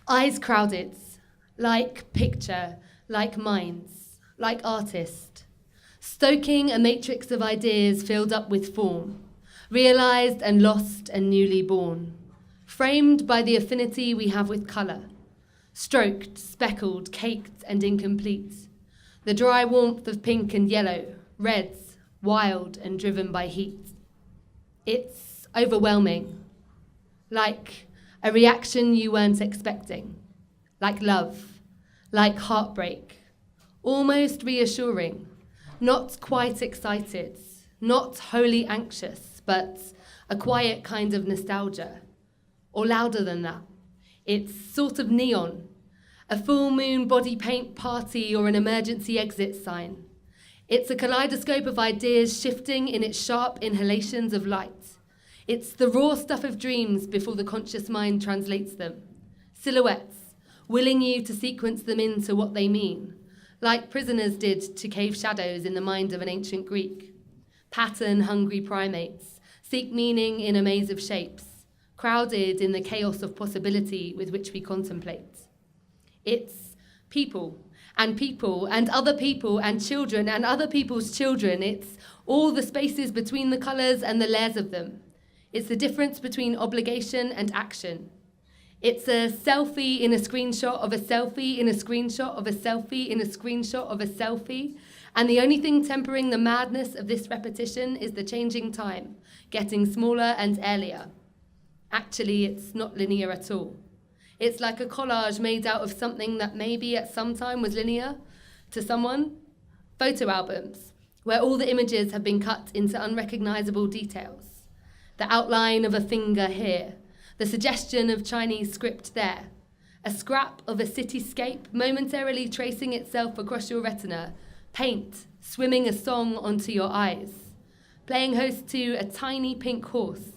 Eyes crowded, like picture, like minds, like artist, stoking a matrix of ideas filled up with form, realized and lost and newly born, framed by the affinity we have with colour, stroked, speckled, caked and incomplete, the dry warmth of pink and yellow, reds, wild and driven by heat. It's overwhelming, like a reaction you weren't expecting, like love, like heartbreak, almost reassuring, not quite excited, not wholly anxious, but a quiet kind of nostalgia, or louder than that. It's sort of neon, a full moon body paint party or an emergency exit sign. It's a kaleidoscope of ideas shifting in its sharp inhalations of light. It's the raw stuff of dreams before the conscious mind translates them. Silhouettes, willing you to sequence them into what they mean, like prisoners did to cave shadows in the mind of an ancient Greek. Pattern-hungry primates seek meaning in a maze of shapes, crowded in the chaos of possibility with which we contemplate. It's people and other people and children and other people's children. It's all the spaces between the colours and the layers of them. It's the difference between obligation and action. It's a selfie in a screenshot of a selfie in a screenshot of a selfie in a screenshot of a selfie. And the only thing tempering the madness of this repetition is the changing time, getting smaller and airier. Actually, it's not linear at all. It's like a collage made out of something that maybe at some time was linear to someone. Photo albums, where all the images have been cut into unrecognizable details. The outline of a finger here, the suggestion of Chinese script there, a scrap of a cityscape momentarily tracing itself across your retina, paint swimming a song onto your eyes, playing host to a tiny pink horse,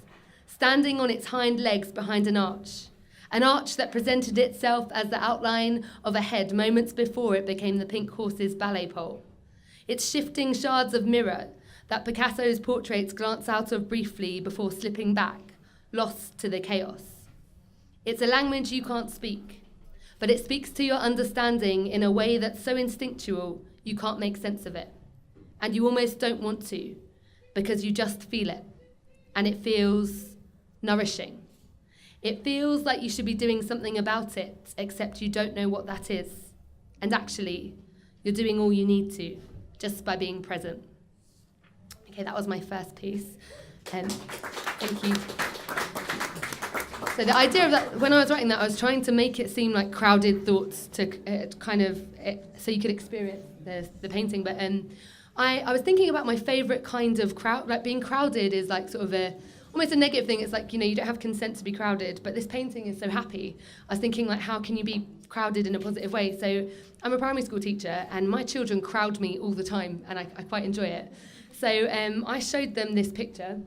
standing on its hind legs behind an arch that presented itself as the outline of a head moments before it became the pink horse's ballet pole. Its shifting shards of mirror that Picasso's portraits glance out of briefly before slipping back, lost to the chaos. It's a language you can't speak, but it speaks to your understanding in a way that's so instinctual you can't make sense of it. And you almost don't want to, because you just feel it. And it feels nourishing. It feels like you should be doing something about it, except you don't know what that is. And actually, you're doing all you need to, just by being present. Okay, that was my first piece. Thank you. So the idea of that, when I was writing that, I was trying to make it seem like crowded thoughts to so you could experience the painting. But I was thinking about my favourite kind of crowd. Like being crowded is like sort of almost a negative thing. It's like, you don't have consent to be crowded, but this painting is so happy. I was thinking, like, how can you be crowded in a positive way? So I'm a primary school teacher, and my children crowd me all the time, and I quite enjoy it. So I showed them this picture,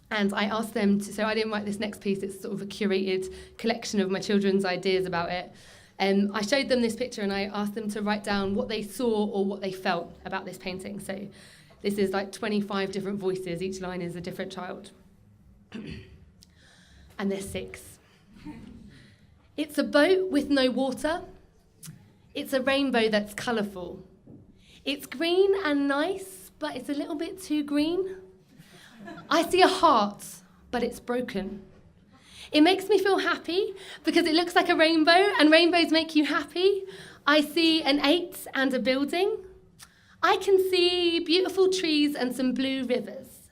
and I asked them to, so I didn't write this next piece, it's sort of a curated collection of my children's ideas about it. I showed them this picture, and I asked them to write down what they saw or what they felt about this painting. So this is like 25 different voices, each line is a different child. And there's 6. It's a boat with no water. It's a rainbow that's colourful. It's green and nice, but it's a little bit too green. I see a heart, but it's broken. It makes me feel happy because it looks like a rainbow, and rainbows make you happy. I see an 8 and a building. I can see beautiful trees and some blue rivers.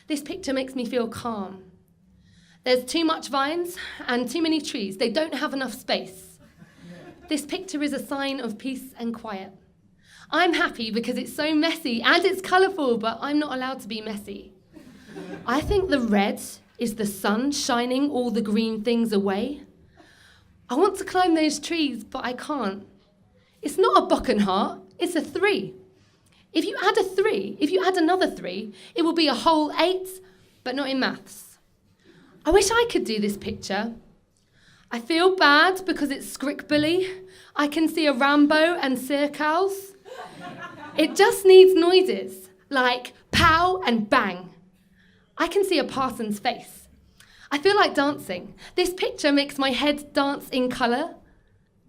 This picture makes me feel calm. There's too much vines and too many trees. They don't have enough space. This picture is a sign of peace and quiet. I'm happy because it's so messy and it's colourful, but I'm not allowed to be messy. I think the red is the sun shining all the green things away. I want to climb those trees, but I can't. It's not a Bocken heart, it's a 3. If you add another 3, it will be a whole 8, but not in maths. I wish I could do this picture. I feel bad because it's scribbly. I can see a Rambo and circles. It just needs noises, like pow and bang. I can see a parson's face. I feel like dancing. This picture makes my head dance in colour,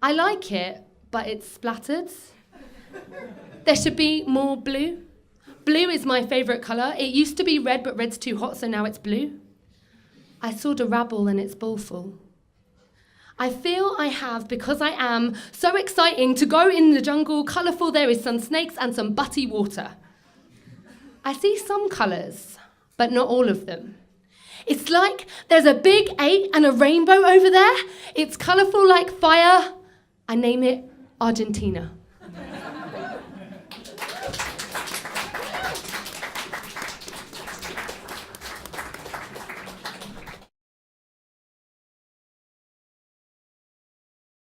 I like it, but it's splattered. There should be more blue. Blue is my favourite colour. It used to be red, but red's too hot, so now it's blue. I saw the rabble and its bowlful. I feel I have, because I am, so exciting to go in the jungle, colourful there is some snakes and some butty water. I see some colours, but not all of them. It's like there's a big 8 and a rainbow over there. It's colourful like fire. I name it Argentina.